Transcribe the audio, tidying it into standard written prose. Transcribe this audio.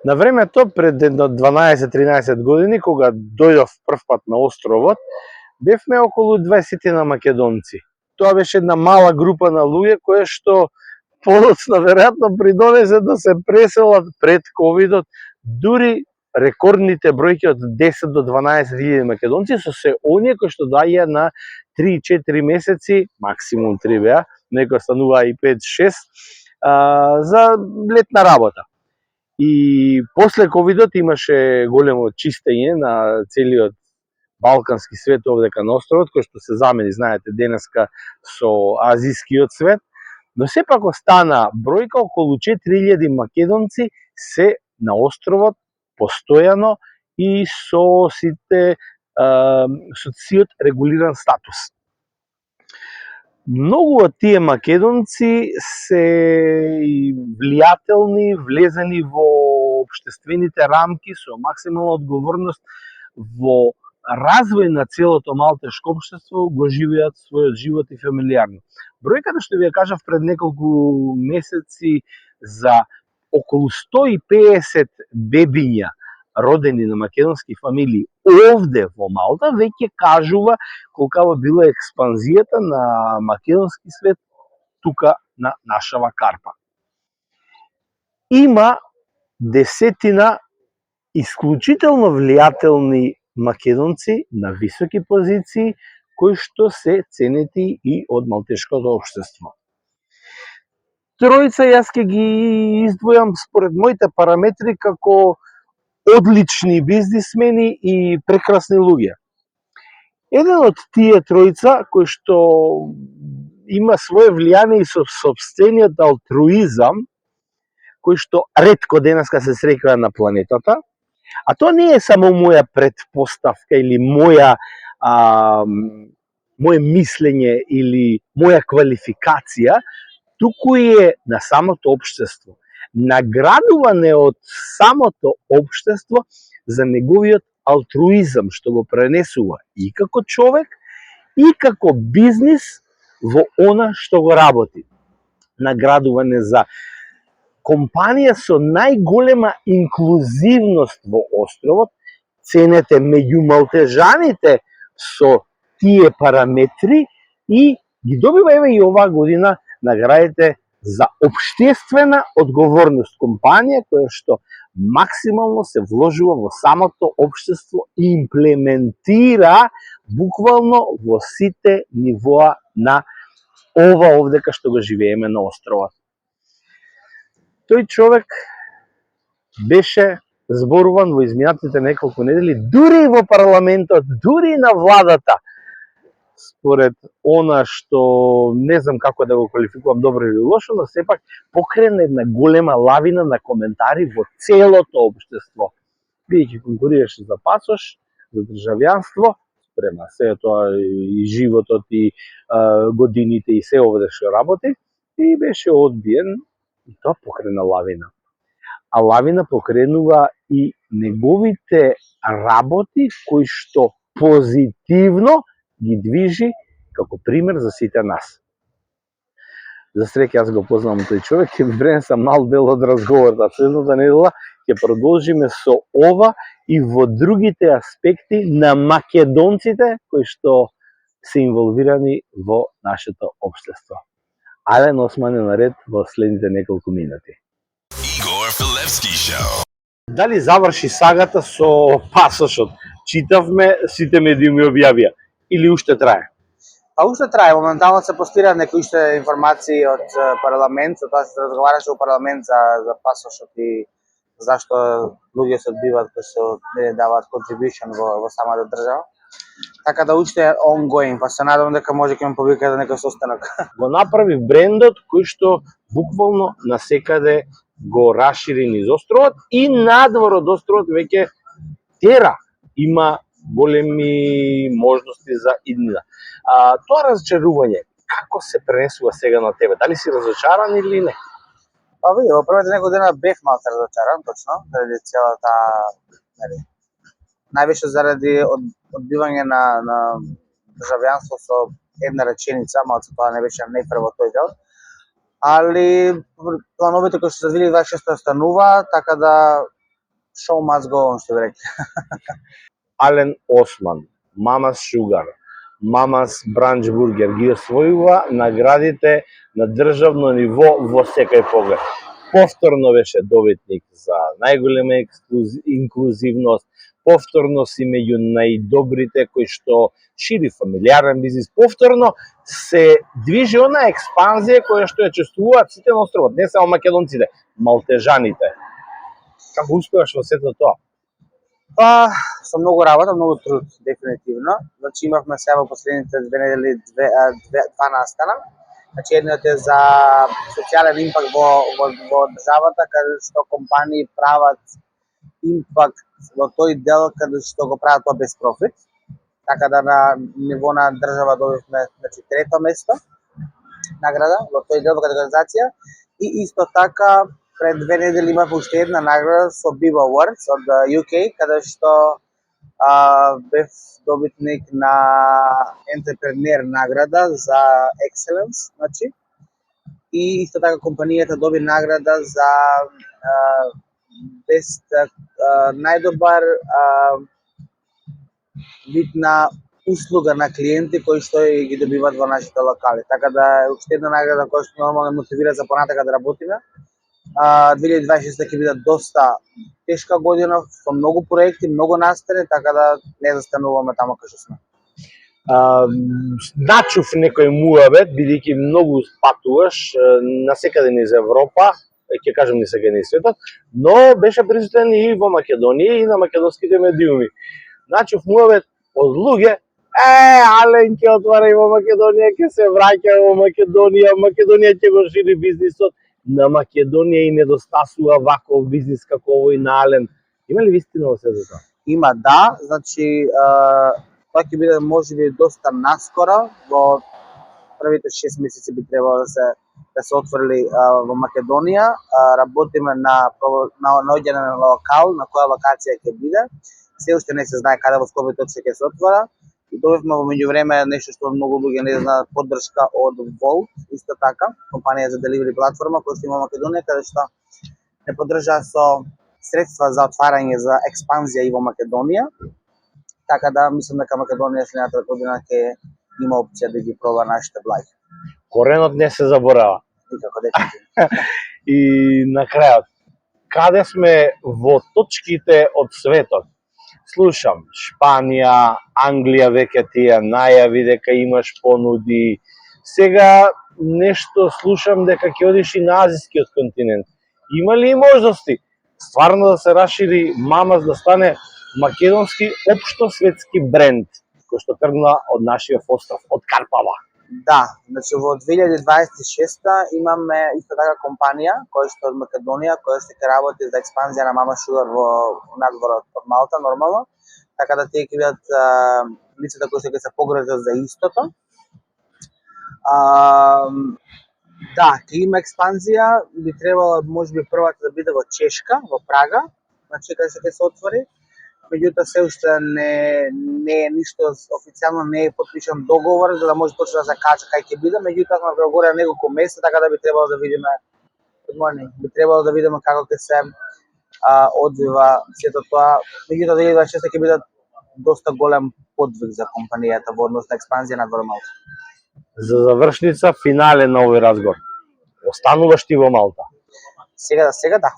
На времето, пред 12-13 години, кога дојдов прв пат на островот, бевме околу 20 на македонци. Тоа беше една мала група на луѓе кои што подоцна веројатно придонесе да се преселат пред ковидот, дури рекордните бројки од 10 до 12.000 македонци со се оние кои што доаѓа на 3-4 месеци, максимум 3 беа, некои станува и 5-6 за летна работа. И после ковидот имаше големо чистење на целиот балкански свет овдека на островот, кој што се замени, знаете, денеска со азискиот свет, но сепак остана бројка околу 4000 македонци се на островот постојано и со сиот регулиран статус. Многу од тие македонци се влијателни, влезени во општествените рамки со максимална одговорност во развој на целото малтешко општество, го живеат својот живот и фамилиарно. Бројката што ви ја кажав пред неколку месеци за околу 150 бебиња родени на македонски фамилии овде во Малта, веќе кажува колкава била експанзијата на македонски свет тука на нашава карпа. Има десетина исклучително влијателни македонци на високи позиции, кои што се ценети и од малтешкото општество. Тројца јас ќе ги издвојам според моите параметри како одлични бизнисмени и прекрасни луѓе. Еден од тие тројца кој што има свое влијание и со сопствениот алтруизам, кој што ретко денеска се среќава на планетата, а тоа не е само моја предпоставка или моје мислење или моја квалификација, туку е на самото општество. Наградуване од самото општество за неговиот алтруизам, што го пренесува и како човек, и како бизнис во она што го работи. Наградуване за компанија со најголема инклузивност во островот, ценете меѓу малтежаните со тие параметри и ги добива еве и оваа година наградите за општествена одговорност, компанија која што максимално се вложува во самото општество и имплементира буквално во сите нивоа на ова овдека што го живееме на островот. Тој човек беше зборуван во изминатите неколку недели, дури и во парламентот, дури и на владата, според она што не знам како да го квалификувам добро или лошо, но сепак покрена една голема лавина на коментари во целото општество. Бидејќи конкурираше за пасош, за државјанство, спрема се тоа и животот и годините и се овде што работи, и беше одбиен, и тоа покрена лавина. А лавина покренува и неговите работи кои што позитивно ги движи како пример за сите нас. За среќа јас го познавам тој човек, ќе ми пренеса мал дел од разговорот, а следната недела ќе продолжиме со ова и во другите аспекти на македонците кои што се инволвирани во нашето општество. Ајде носмане наред во следните неколку минути. Игор Филевски шоу. Дали заврши сагата со пасошот? Читавме, сите медиуми објавија. Или уште трае? А уште трае, моментално се постираат некои уште информации од парламент, за тоа се разговараше во парламент за пасошот и зашто луѓе се одбиваат кои што не даваат contribution во самата држава. Така да уште е ongoing, па се надевам дека може ќе ме повика за некој состанок. Го направи брендот кој што буквално насекаде го расшири низ островот и надвор од островот веќе тера има големи можности за иднина. Тоа разочарување, како се пренесува сега на тебе? Дали си разочаран или не? Па види, во првите некои дена бев малку разочаран, точно, заради целата, највише заради одбивање на државјанство со една реченица, малку тоа не беше најпрво тој дел. Али плановите кои што за 2026 останува, така да show must go on, што би рекли. Ален Осман, Мамас Шугар, Мамас Бранч Бургер ги освојува наградите на државно ниво во секој поглед. Повторно беше добитник за најголема инклузивност, повторно си меѓу најдобрите кои што шири фамилиарен бизнис, повторно се движи она експанзија која што ја чувствуваат сите на островот, не само македонците, малтежаните. Како успеваш во сето тоа? Па, со многу работа, многу труд, дефинитивно. Значи имавме сега во последните 2 недели два настана. Значи едниот е за социјален импакт во државата, каде што компании прават импакт во тој дел каде што го прават тоа без профит. Така да на ниво на држава добивме, значи, 3-то место награда во тој дел во категоризација. И исто така пред 2 недели имавме уште една награда со BIB Awards од UK, каде што бев добитник на Entrepreneur награда за Excellence, значи. И исто така компанијата доби награда за Best најдобар вид на услуга на клиенти кои што ги добиваат во нашите локали. Така да е уште една награда која што нормално мотивира за понатака да работиме. 2026 ќе биде доста тешка година со многу проекти, многу настани, така да не застануваме таму кај што сме. Начув некој муабет, бидејќи многу патуваш насекаде низ Европа, ќе кажам насекаде низ светот, но беше присутен и во Македонија и на македонските медиуми. Начув муабет од луѓе, Ален ќе отвара и во Македонија, ќе се враќа во Македонија, Македонија ќе го шири бизнисот. На Македонија и недостасува ваков бизнис како овој на Ален. Има ли вистина во сето тоа? Има, да. Значи, тоа ќе биде можеби доста наскоро, во првите 6 месеци би требало да се отвори во Македонија. Работиме на наоѓање на локал, на која локација ќе биде. Се уште не се знае каде во Скопје точно ќе се отвора. И добивме во меѓувреме нешто што многу луѓе не знаат, поддршка од Volt, исто така, компанија за деливери платформа која што има во Македонија, каде што не поддржа со средства за отварање за експанзија и во Македонија. Така да мислам дека Македонија следната година ќе има опција да ги проба нашите благи. Коренот не се заборава. Никако, дефинитивно. И на крајот, каде сме во точките од светот? Слушам, Шпанија, Англија веќе тие најави дека имаш понуди. Сега нешто слушам дека ќе одиш и на азискиот континент. Има ли можности стварно да се расшири Мамас, да стане македонски општо светски бренд, кој што тргна од нашиот остров, од Карпава? Да, значи во 2026 имаме исто така компанија која што од Македонија, која што ќе работи за експанзија на Мамас Шугар во надворот од Малта нормално, така да тие ќе бидат лицата кои што ќе се погрижат за истото. Да, ќе има експанзија, би требало можеби првата да биде во Чешка, во Прага, значи каде што ќе се отвори. Меѓутоа се уште не е ништо официјално, не е потпишан договор за да може точно да се каже кај ќе биде, меѓутоа сме преговорија неколку месеца, така да би требало да видиме како ќе се одвива сето тоа. Меѓутоа 2026 ќе биде доста голем подвиг за компанијата во однос на експанзија надвор Малта. За завршница, финале на овој разговор. Остануваш ти во Малта? Сега да.